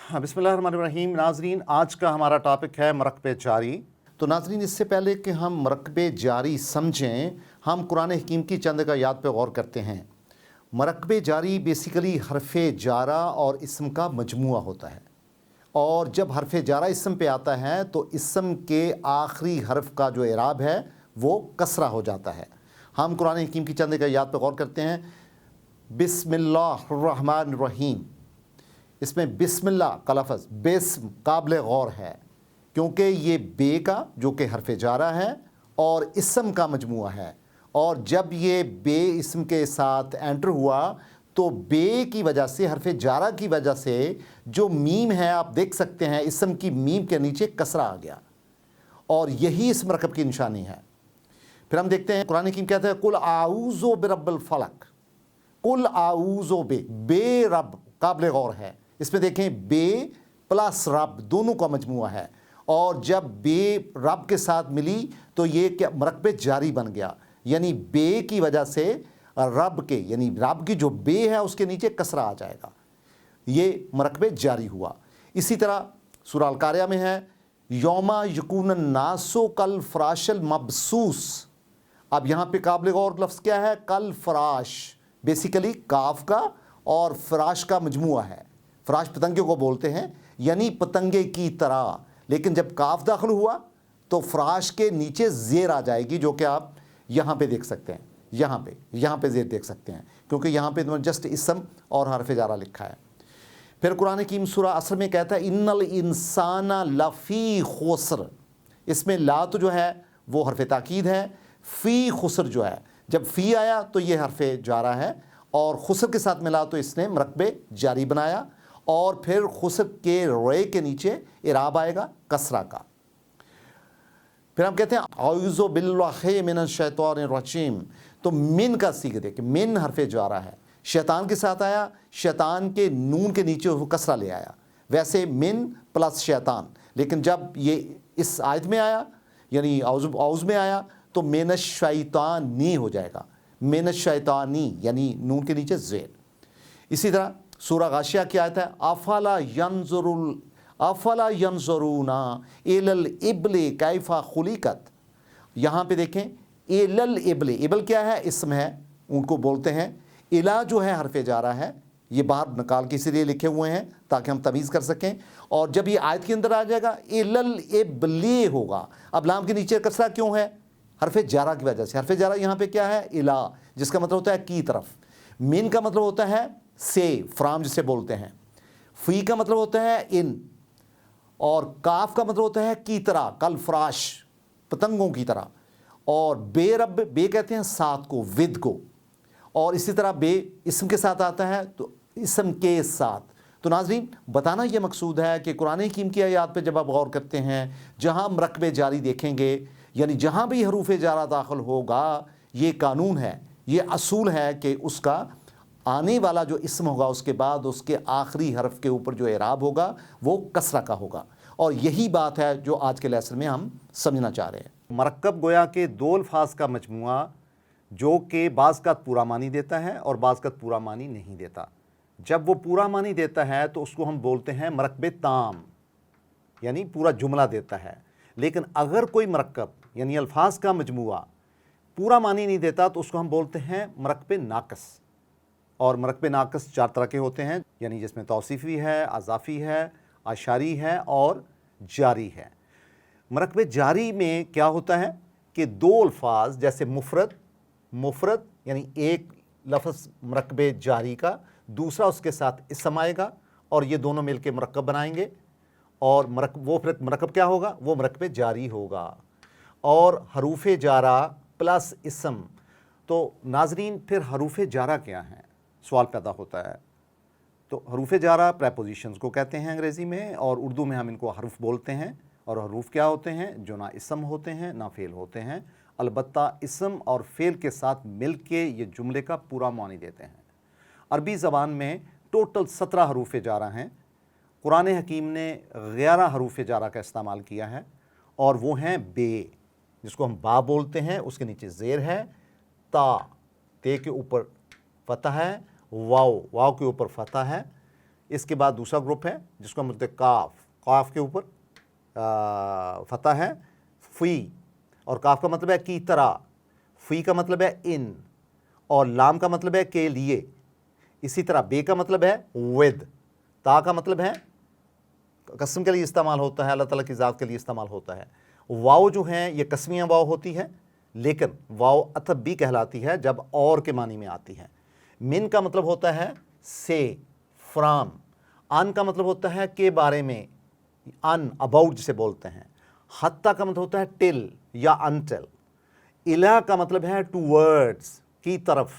हाँ, बिस्मिल्लाहिर्रहमानिर्रहीम। नाजरीन, आज का हमारा टॉपिक है मरकबे जारी। तो नाजरीन, इससे पहले कि हम मरकबे जारी समझें, हम कुरान हकीम की चंद आयात पे गौर करते हैं। मरकबे जारी बेसिकली हरफ़े जारा और इसम का मजमुआ होता है, और जब हरफ़े जारा इसम पे आता है तो इसम के आखिरी हरफ का जो इराब है वो कसरा हो जाता है। हम कुरान हकीम की चंद आयात पे गौर करते हैं। बिस्मिल्लाहिर्रहमानिर्रहीम, इसमें बिस्मिल्लाह का लफ्ज़ बिस्म काबिल गौर है, क्योंकि ये बे का जो कि हरफ़े जारा है और इसम का मजमुआ है, और जब ये बे इसम के साथ एंटर हुआ तो बे की वजह से, हरफ़े जारा की वजह से जो मीम है, आप देख सकते हैं इसम की मीम के नीचे कसरा आ गया, और यही इस मरकब की निशानी है। फिर हम देखते हैं कुरान हकीम कहता है कुल आऊज़ो बिरब्बिल फलक, कुल आऊज़ो बे रब काबिल गौर है। इसमें देखें बे प्लस रब दोनों का मजमुआ है, और जब बे रब के साथ मिली तो ये क्या मरकबे जारी बन गया, यानी बे की वजह से रब के, यानी रब की जो बे है उसके नीचे कसरा आ जाएगा, ये मरकबे जारी हुआ। इसी तरह सूरह अल कारिया में है यौमा यकून नासो कल फराशल मबसूस। अब यहाँ पे काबिल गौर लफ्ज़ क्या है? कल फराश, बेसिकली काफ का और फराश का मजमुआ है। फराश पतंगे को बोलते हैं, यानी पतंगे की तरह, लेकिन जब काफ दाखिल हुआ तो फराश के नीचे ज़ेर आ जाएगी, जो कि आप यहाँ पे देख सकते हैं। यहाँ पे ज़ेर देख सकते हैं, क्योंकि यहाँ पे जस्ट इसम और हरफ़े जारा लिखा है। फिर कुरान हकीम सूरह असर में कहता है इन्नल इंसाना लफ़ी खुस्र। इसमें ला तो जो है वो हरफ़े ताकीद है, फ़ी खुस्र जो है, जब फ़ी आया तो ये हरफ़े जारा है, और खुस्र के साथ मिला तो इसने मरकबे जारी बनाया, और फिर खुस्र के रे के नीचे इराब आएगा कसरा का। फिर हम कहते हैं औज़ु बिल्लाहि मिनश शैतानिर रजीम, तो मिन का सीग देखे, मिन हरफ़े जारा है, शैतान के साथ आया, शैतान के नून के नीचे वो कसरा ले आया। वैसे मिन प्लस शैतान, लेकिन जब ये इस आयत में आया, यानी औज़ में आया, तो मिनश शैतानी हो जाएगा, मिनश शैतानी, यानी नून के नीचे ज़ेर। इसी तरह सूरह गाशिया की आयत है अफला यंज़ुरूना इलल इब्ली कैफ़ा खुलिकत। यहाँ पे देखें इलल इब्ली, इबल क्या है? इसम है, उनको बोलते हैं। इला जो है हरफ़े जारा है, ये बाहर निकाल के इसीलिए लिखे हुए हैं ताकि हम तमीज़ कर सकें, और जब ये आयत के अंदर आ जाएगा इलल इब्ली होगा। अब लाम के नीचे कसरा क्यों है? हरफ़े जारा की वजह से। हरफ़े जारा यहाँ पे क्या है? इला, जिसका मतलब होता है की तरफ। मिन का मतलब होता है से, फ्राम जिसे बोलते हैं। फ़ी का मतलब होता है इन, और काफ का मतलब होता है की तरह, कल फराश, पतंगों की तरह। और बे रब, बे कहते हैं साथ को, विद को, और इसी तरह बे इसम के साथ आता है तो इसम के साथ। तो नाज़रीन, बताना ये मकसूद है कि कुरान हकीम की आयत पे जब आप गौर करते हैं, जहाँ मरकबे जारी देखेंगे, यानी जहाँ भी हरूफ़े जारा दाखिल होगा, ये कानून है, ये असूल है कि उसका आने वाला जो इसम होगा उसके बाद उसके आखिरी हरफ के ऊपर जो इराब होगा वो कसरा का होगा। और यही बात है जो आज के लेसन में हम समझना चाह रहे हैं। मरकब गोया के दो अल्फाज का मजमुआ, जो कि बाज़ का पूरा मानी देता है और बाज़ का पूरा मानी नहीं देता। जब वो पूरा मानी देता है तो उसको हम बोलते हैं मरकबे ताम, यानी पूरा जुमला देता है। लेकिन अगर कोई मरकब यानी अल्फाज का मजमुआ पूरा मानी नहीं देता तो उसको हम बोलते हैं मरकबे नाकस। और मरकबे नाकस चार तरह के होते हैं, यानी जिसमें तौसीफ़ी है, अज़ाफ़ी है, अशारी है और जारी है। मरकबे जारी में क्या होता है कि दो अल्फाज, जैसे मुफ़रद यानी एक लफ्ज़ मरकबे जारी का, दूसरा उसके साथ इसम आएगा, और ये दोनों मिलके मरकब बनाएंगे, और वो फिर मरकब क्या होगा? वो मरकबे जारी होगा। और हरूफ़े जारा प्लस इसम, तो नाज़रीन फिर हरूफ़े जारा क्या हैं? सवाल पैदा होता है। तो हरूफ़े जारा प्रेपोजिशंस को कहते हैं अंग्रेज़ी में, और उर्दू में हम इनको हरूफ बोलते हैं। और हरूफ क्या होते हैं? जो ना इसम होते हैं ना फ़ेल होते हैं, अलबत्ता इसम और फ़ेल के साथ मिल के ये जुमले का पूरा मानी देते हैं। अरबी ज़बान में टोटल 17 हरूफ़े जारा हैं। कुरान हकीम ने 11 हरूफ़े जारा का इस्तेमाल किया है, और वो हैं बे, जिसको हम बा बोलते हैं, उसके नीचे ज़ेर है, ता, ते के ऊपर फ़तह है, वाव के ऊपर फ़तह है, इसके बाद दूसरा ग्रुप है जिसको हम बोलते हैं काफ। काफ के ऊपर फतह है, फ़ी, और काफ का मतलब है की तरह, फ़ी का मतलब है इन, और लाम का मतलब है के लिए। इसी तरह बे का मतलब है विद, ता का मतलब है कसम के लिए इस्तेमाल होता है, अल्लाह ताला की ज़ात के लिए इस्तेमाल होता है। वाव जो है ये कसमियाँ वाव होती है, लेकिन वाव अतब भी कहलाती है जब और के मानी में आती है। मिन का मतलब होता है से, फ्राम। अन का मतलब होता है के बारे में, अन, अबाउट जिसे बोलते हैं। हत्ता का मतलब होता है टिल या अनटिल। इला का मतलब है टूवर्ड्स, की तरफ,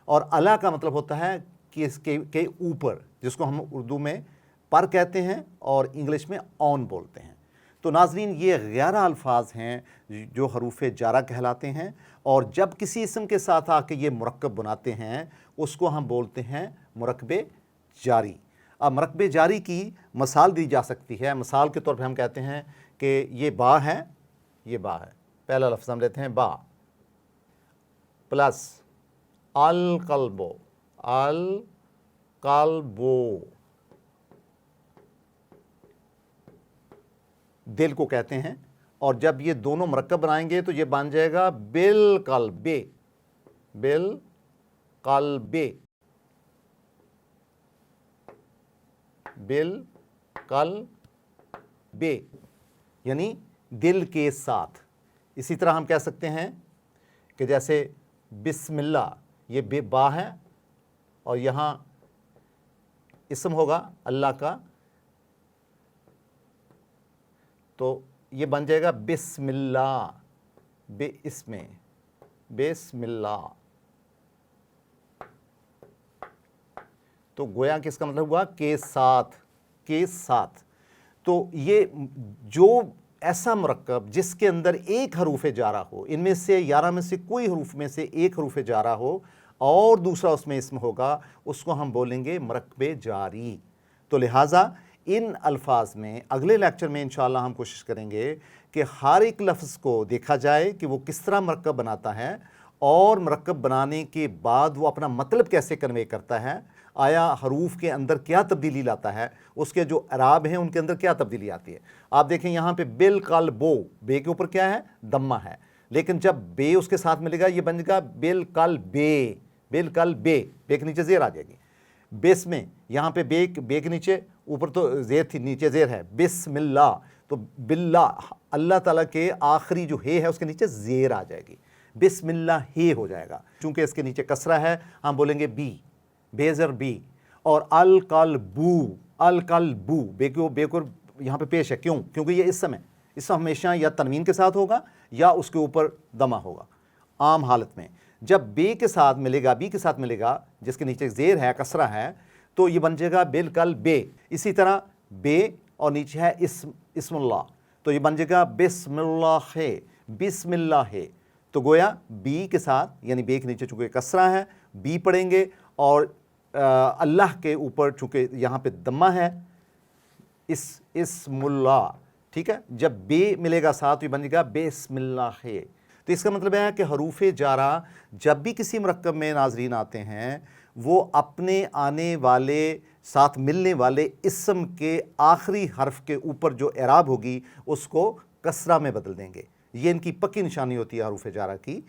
और अला का मतलब होता है कि इसके के ऊपर, जिसको हम उर्दू में पर कहते हैं और इंग्लिश में ऑन बोलते हैं। तो नाज़रीन ये 11 अल्फाज हैं जो हरूफ जारा कहलाते हैं, और जब किसी इसम के साथ आके ये मुरक्कब बनाते हैं उसको हम बोलते हैं मुरक्कबे जारी। अब मुरक्कबे जारी की मिसाल दी जा सकती है। मिसाल के तौर पे हम कहते हैं कि ये बा है, ये बा है, पहला लफ्ज़ हम लेते हैं बा प्लस अल कल्बो, अल कल्बो, दिल को कहते हैं, और जब ये दोनों मुरक्कब बनाएंगे तो ये बन जाएगा bill Kalbe, bill Kalbe, bill Kalbe, यानी दिल के साथ। इसी तरह हम कह सकते हैं कि जैसे बिस्मिल्लाह, ये बे बा है और यहाँ इसम होगा अल्लाह का, तो ये बन जाएगा बिस्मिल्लाह, बे इसमें बिस्मिल्लाह। तो गोया कि इसका मतलब हुआ के साथ, के साथ। तो ये जो ऐसा मुरक्कब जिसके अंदर एक हरूफ जारा हो, इनमें से 11 में से कोई हरूफ में से एक हरूफ जारा हो और दूसरा उसमें इसम होगा, उसको हम बोलेंगे मुरक्कबे जारी। तो लिहाजा इन अल्फाज में अगले लेक्चर में इंशाअल्लाह हम कोशिश करेंगे कि हर एक लफ्ज़ को देखा जाए कि वो किस तरह मुरक्कब बनाता है, और मुरक्कब बनाने के बाद वो अपना मतलब कैसे कन्वे करता है, आया हरूफ के अंदर क्या तब्दीली लाता है, उसके जो अराब हैं उनके अंदर क्या तब्दीली आती है। आप देखें यहाँ पे बिल कल बो, बे के ऊपर क्या है, दम्मा है, लेकिन जब बे उसके साथ मिलेगा ये बन जाएगा बिल कल बे, बिल कल बे, बे के नीचे ज़ेर आ जाएगी। बेस में यहाँ पे बे के नीचे, ऊपर तो ज़ेर थी, नीचे ज़ेर है, बिस्मिल्लाह, तो बिल्लाह, अल्लाह ताला के आखिरी जो हे है उसके नीचे ज़ेर आ जाएगी, बिस्मिल्लाह हे हो जाएगा। चूँकि इसके नीचे कसरा है हम बोलेंगे बी, बेज़र बी। और अल कल बू, अल कल बू, बेकुर यहाँ पे पेश है, क्यों? क्योंकि ये इसम है, इसम हमेशा या तनवीन के साथ होगा या उसके ऊपर दमा होगा। आम हालत में जब बे के साथ मिलेगा, बी के साथ मिलेगा जिसके नीचे ज़ेर है, कसरा है, तो ये बन जाएगा बिल कल बे। इसी तरह बे और नीचे है इस्मुल्लाह, तो ये बन जाएगा बिस्मिल्लाह, बिस्मिल्लाह। तो गोया बी के साथ, यानी बे के नीचे चूँकि कसरा है, बी पढ़ेंगे, और अल्लाह के ऊपर चूँकि यहाँ पे दम्मा है, इस्मुल्लाह, ठीक है। जब बे मिलेगा साथ तो ये बन जाएगा बिस्मिल्लाह। तो इसका मतलब है कि हरूफ जारा जब भी किसी मुरक्कब में नाज़रीन आते हैं, वो अपने आने वाले साथ मिलने वाले इसम के आखिरी हर्फ के ऊपर जो एराब होगी उसको कसरा में बदल देंगे। ये इनकी पक्की निशानी होती है हरूफ जारा की।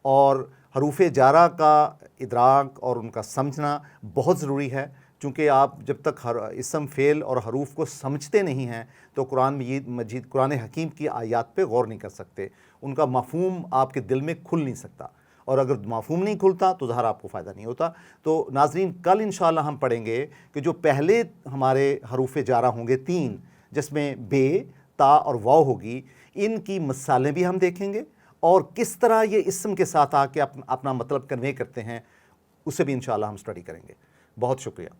और हरूफ जारा का इदराक और उनका समझना बहुत ज़रूरी है, चूँकि आप जब तक हर इसम फ़ेल और हरूफ को समझते नहीं हैं तो कुरान मजीद, कुरान हकीम की आयात पे गौर नहीं कर सकते, उनका मफ़हूम आपके दिल में खुल नहीं सकता, और अगर मफ़हूम नहीं खुलता तो ज़ाहिर आपको फ़ायदा नहीं होता। तो नाज़रीन कल इंशाअल्लाह हम पढ़ेंगे कि जो पहले हमारे हरूफ जारा होंगे 3, जिसमें बे, ता और वाव होगी, इनकी मिसालें भी हम देखेंगे, और किस तरह ये इसम के साथ आके अपना मतलब कन्वे करते हैं उसे भी इंशाअल्लाह हम स्टडी करेंगे। बहुत शुक्रिया।